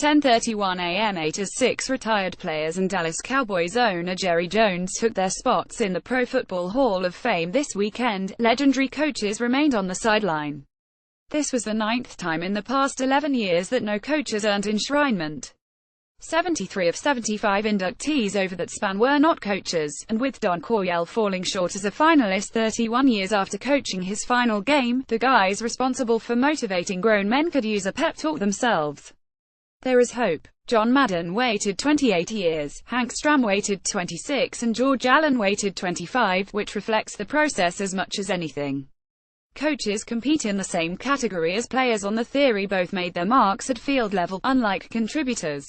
10:31 a.m. 8 as 6 retired players and Dallas Cowboys owner Jerry Jones took their spots in the Pro Football Hall of Fame this weekend. Legendary coaches remained on the sideline. This was the 9th time in the past 11 years that no coaches earned enshrinement. 73 of 75 inductees over that span were not coaches, and with Don Coryell falling short as a finalist 31 years after coaching his final game, the guys responsible for motivating grown men could use a pep talk themselves. There is hope. John Madden waited 28 years, Hank Stram waited 26 and George Allen waited 25, which reflects the process as much as anything. Coaches compete in the same category as players on the theory both made their marks at field level, unlike contributors.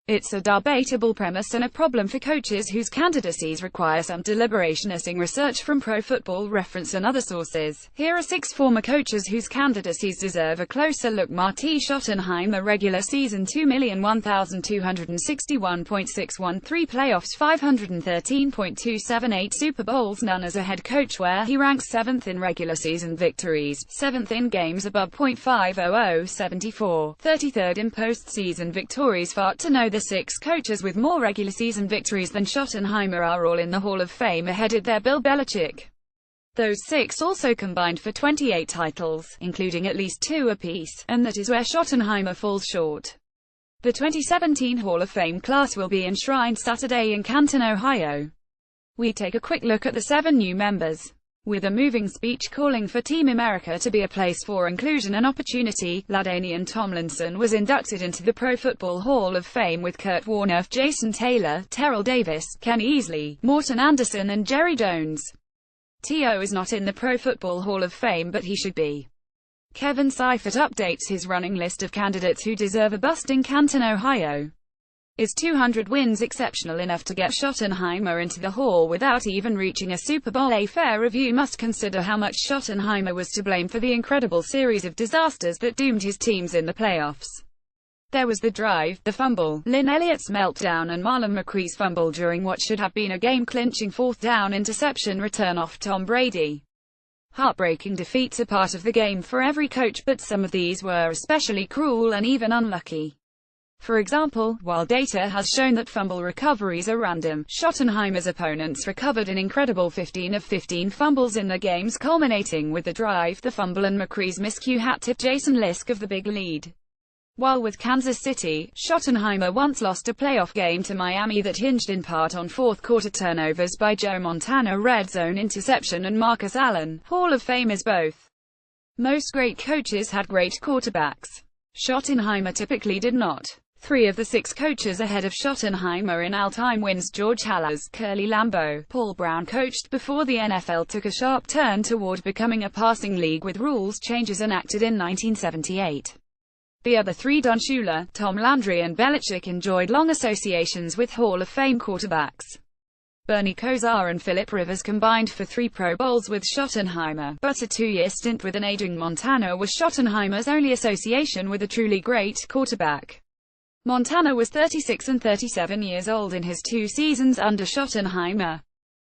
It's a debatable premise and a problem for coaches whose candidacies require some deliberation, as research from Pro Football Reference and other sources. Here are 6 former coaches whose candidacies deserve a closer look. Marty Schottenheimer, regular season 2,001,261.613 playoffs, 513.278 Super Bowls, none as a head coach, where he ranks 7th in regular season victories, 7th in games above .500, 74, 33rd in postseason victories. Far to know the 6 coaches with more regular season victories than Schottenheimer are all in the Hall of Fame, headed there Bill Belichick. Those 6 also combined for 28 titles, including at least 2 apiece, and that is where Schottenheimer falls short. The 2017 Hall of Fame class will be enshrined Saturday in Canton, Ohio. We take a quick look at the 7 new members. With a moving speech calling for Team America to be a place for inclusion and opportunity, LaDainian Tomlinson was inducted into the Pro Football Hall of Fame with Kurt Warner, Jason Taylor, Terrell Davis, Ken Easley, Morton Anderson and Jerry Jones. T.O. is not in the Pro Football Hall of Fame, but he should be. Kevin Seifert updates his running list of candidates who deserve a bust in Canton, Ohio. Is 200 wins exceptional enough to get Schottenheimer into the Hall without even reaching a Super Bowl? A fair review must consider how much Schottenheimer was to blame for the incredible series of disasters that doomed his teams in the playoffs. There was the drive, the fumble, Lynn Elliott's meltdown and Marlon McQuee's fumble during what should have been a game-clinching 4th down interception return off Tom Brady. Heartbreaking defeats are part of the game for every coach, but some of these were especially cruel and even unlucky. For example, while data has shown that fumble recoveries are random, Schottenheimer's opponents recovered an incredible 15 of 15 fumbles in the games, culminating with the drive, the fumble and McCree's miscue hat-tip Jason Lisk of the big lead. While with Kansas City, Schottenheimer once lost a playoff game to Miami that hinged in part on fourth-quarter turnovers by Joe Montana, red zone interception and Marcus Allen. Hall of Fame is both. Most great coaches had great quarterbacks. Schottenheimer typically did not. 3 of the 6 coaches ahead of Schottenheimer in all-time wins: George Halas, Curly Lambeau, Paul Brown coached before the NFL took a sharp turn toward becoming a passing league with rules changes enacted in 1978. The other 3, Don Shula, Tom Landry and Belichick, enjoyed long associations with Hall of Fame quarterbacks. Bernie Kosar and Philip Rivers combined for 3 Pro Bowls with Schottenheimer, but a 2-year stint with an aging Montana was Schottenheimer's only association with a truly great quarterback. Montana was 36 and 37 years old in his 2 seasons under Schottenheimer.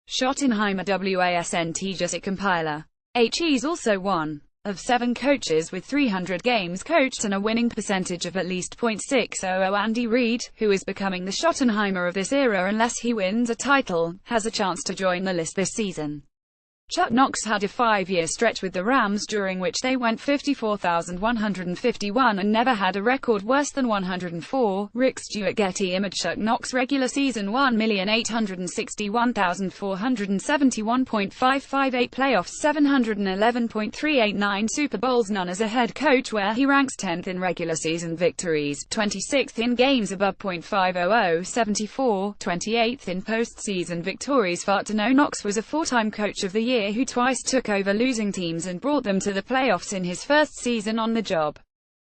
Schottenheimer WASNT JUSIC compiler. He's also one of 7 coaches with 300 games coached and a winning percentage of at least .600. Andy Reid, who is becoming the Schottenheimer of this era unless he wins a title, has a chance to join the list this season. Chuck Knox had a 5-year stretch with the Rams during which they went 54,151 and never had a record worse than 104. Rick Stewart Getty image Chuck Knox regular season 1,861,471.558 playoffs, 711.389 Super Bowls, none as a head coach, where he ranks 10th in regular season victories, 26th in games above .500, 74, 28th in postseason victories. Far to know Knox was a 4-time coach of the year who twice took over losing teams and brought them to the playoffs in his first season on the job.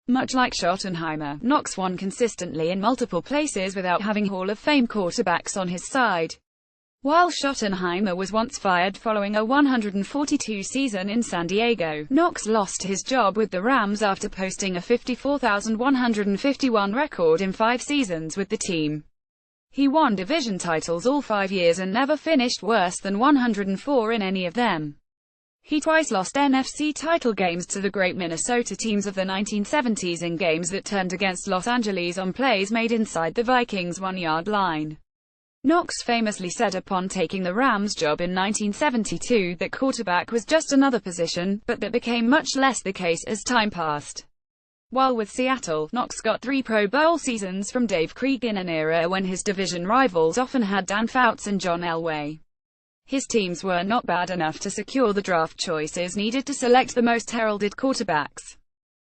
Much like Schottenheimer, Knox won consistently in multiple places without having Hall of Fame quarterbacks on his side. While Schottenheimer was once fired following a 142 season in San Diego, Knox lost his job with the Rams after posting a 54,151 record in 5 seasons with the team. He won division titles all 5 years and never finished worse than 104 in any of them. He twice lost NFC title games to the great Minnesota teams of the 1970s in games that turned against Los Angeles on plays made inside the Vikings' 1-yard line. Knox famously said upon taking the Rams job in 1972 that quarterback was just another position, but that became much less the case as time passed. While with Seattle, Knox got 3 Pro Bowl seasons from Dave Krieg in an era when his division rivals often had Dan Fouts and John Elway. His teams were not bad enough to secure the draft choices needed to select the most heralded quarterbacks.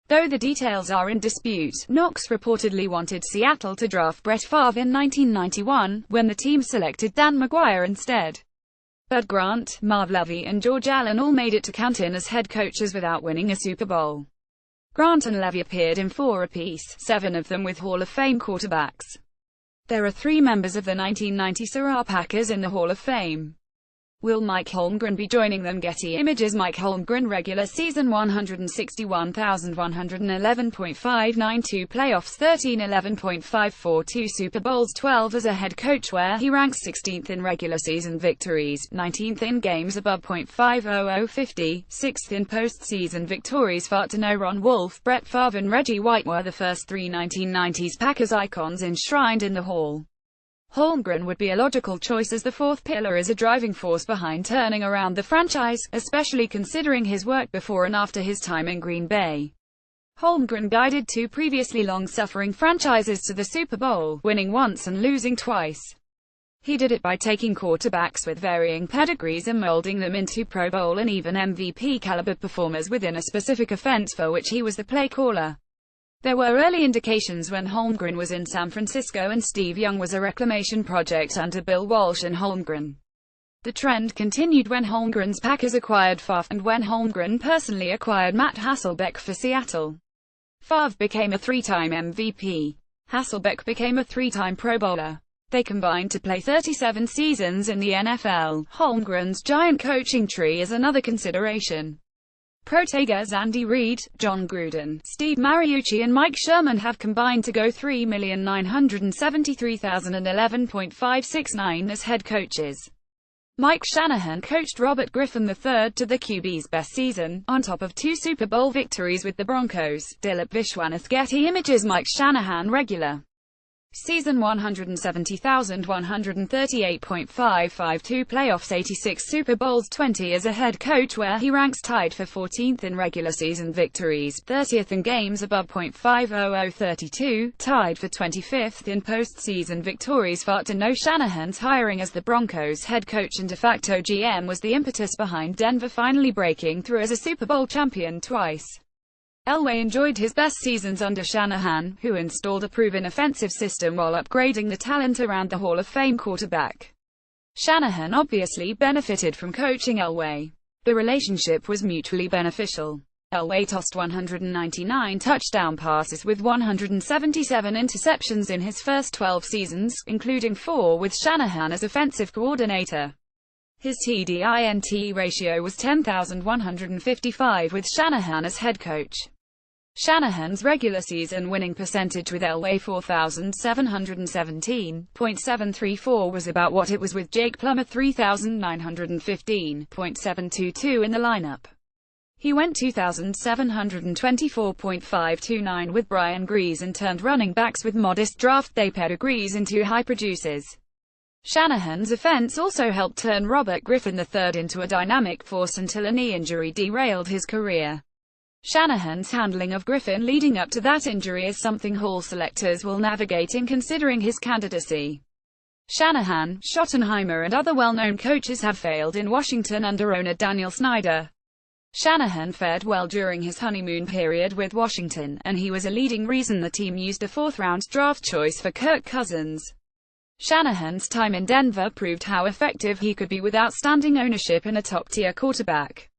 Though the details are in dispute, Knox reportedly wanted Seattle to draft Brett Favre in 1991, when the team selected Dan McGuire instead. Bud Grant, Marv Levy and George Allen all made it to Canton as head coaches without winning a Super Bowl. Grant and Levy appeared in 4 apiece, 7 of them with Hall of Fame quarterbacks. There are 3 members of the 1990 Surratt Packers in the Hall of Fame. Will Mike Holmgren be joining them? Getty Images. Mike Holmgren, regular season 161,111.592 playoffs 1311.542 Super Bowls 12 as a head coach, where he ranks 16th in regular season victories, 19th in games above .500 50, 6th in postseason victories. Far to know Ron Wolf, Brett Favre and Reggie White were the first 3 1990s Packers icons enshrined in the Hall. Holmgren would be a logical choice as the 4th pillar is a driving force behind turning around the franchise, especially considering his work before and after his time in Green Bay. Holmgren guided 2 previously long-suffering franchises to the Super Bowl, winning once and losing twice. He did it by taking quarterbacks with varying pedigrees and molding them into Pro Bowl and even MVP-caliber performers within a specific offense for which he was the play caller. There were early indications when Holmgren was in San Francisco and Steve Young was a reclamation project under Bill Walsh and Holmgren. The trend continued when Holmgren's Packers acquired Favre, and when Holmgren personally acquired Matt Hasselbeck for Seattle. Favre became a 3-time MVP. Hasselbeck became a 3-time Pro Bowler. They combined to play 37 seasons in the NFL. Holmgren's giant coaching tree is another consideration. Pro Tigers Andy Reid, John Gruden, Steve Mariucci and Mike Sherman have combined to go 3,973,011.569 as head coaches. Mike Shanahan coached Robert Griffin III to the QB's best season, on top of 2 Super Bowl victories with the Broncos. Dilip Vishwanath. Getty Images. Mike Shanahan, regular season 170,138.552 playoffs 86 Super Bowls 20 as a head coach, where he ranks tied for 14th in regular season victories, 30th in games above .500 32, tied for 25th in postseason victories. Far to know Shanahan's hiring as the Broncos head coach and de facto GM was the impetus behind Denver finally breaking through as a Super Bowl champion twice. Elway enjoyed his best seasons under Shanahan, who installed a proven offensive system while upgrading the talent around the Hall of Fame quarterback. Shanahan obviously benefited from coaching Elway. The relationship was mutually beneficial. Elway tossed 199 touchdown passes with 177 interceptions in his first 12 seasons, including 4 with Shanahan as offensive coordinator. His TDINT ratio was 10,155 with Shanahan as head coach. Shanahan's regular season winning percentage with Elway 4,717.734 was about what it was with Jake Plummer 3,915.722 in the lineup. He went 2,724.529 with Brian Grease and turned running backs with modest draft day pedigrees into high producers. Shanahan's offense also helped turn Robert Griffin III into a dynamic force until a knee injury derailed his career. Shanahan's handling of Griffin leading up to that injury is something Hall selectors will navigate in considering his candidacy. Shanahan, Schottenheimer and other well-known coaches have failed in Washington under owner Daniel Snyder. Shanahan fared well during his honeymoon period with Washington, and he was a leading reason the team used a 4th-round draft choice for Kirk Cousins. Shanahan's time in Denver proved how effective he could be with outstanding ownership and a top-tier quarterback.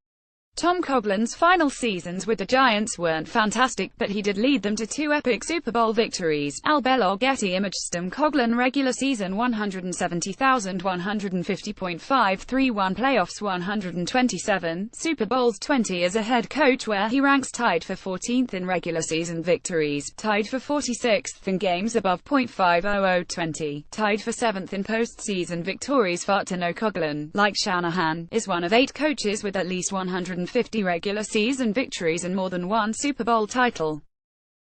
Tom Coughlin's final seasons with the Giants weren't fantastic, but he did lead them to 2 epic Super Bowl victories. Al Bell Getty image. Tom Coughlin regular season 170,150.531 playoffs 127, Super Bowls 20 as a head coach, where he ranks tied for 14th in regular season victories, tied for 46th in games above .500 20, tied for 7th in postseason victories. No Coughlin, like Shanahan, is one of 8 coaches with at least 150 regular season victories and more than one Super Bowl title.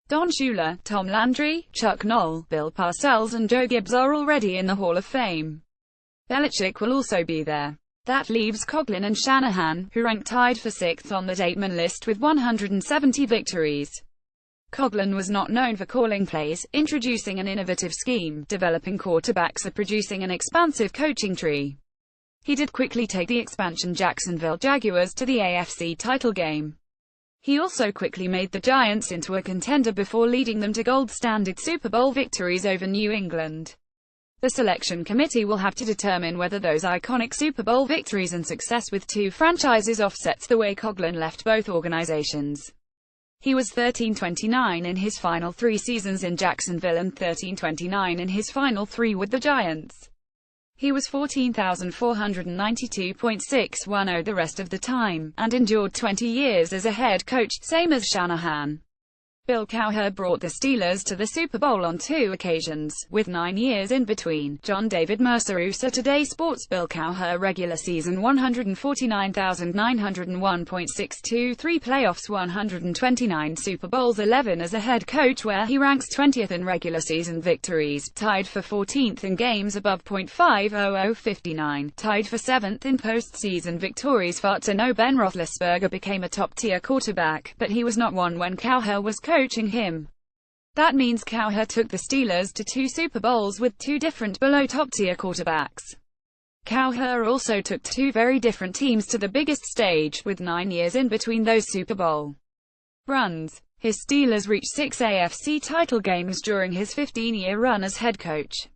Don Shula, Tom Landry, Chuck Noll, Bill Parcells and Joe Gibbs are already in the Hall of Fame. Belichick will also be there. That leaves Coughlin and Shanahan, who rank tied for 6th on the Dateman list with 170 victories. Coughlin was not known for calling plays, introducing an innovative scheme, developing quarterbacks or producing an expansive coaching tree. He did quickly take the expansion Jacksonville Jaguars to the AFC title game. He also quickly made the Giants into a contender before leading them to gold standard Super Bowl victories over New England. The selection committee will have to determine whether those iconic Super Bowl victories and success with 2 franchises offsets the way Coughlin left both organizations. He was 13-29 in his final 3 seasons in Jacksonville and 13-29 in his final 3 with the Giants. He was 14,492.610 the rest of the time, and endured 20 years as a head coach, same as Shanahan. Bill Cowher brought the Steelers to the Super Bowl on 2 occasions, with 9 years in between. John David Mercer, Saturday Sports. Bill Cowher regular season 149,901.623 playoffs 129 Super Bowls 11 as a head coach, where he ranks 20th in regular season victories, tied for 14th in games above .500 59, tied for 7th in postseason victories. No, Ben Roethlisberger became a top-tier quarterback, but he was not one when Cowher was coaching him. That means Cowher took the Steelers to 2 Super Bowls with 2 different below top-tier quarterbacks. Cowher also took 2 very different teams to the biggest stage, with 9 years in between those Super Bowl runs. His Steelers reached 6 AFC title games during his 15-year run as head coach.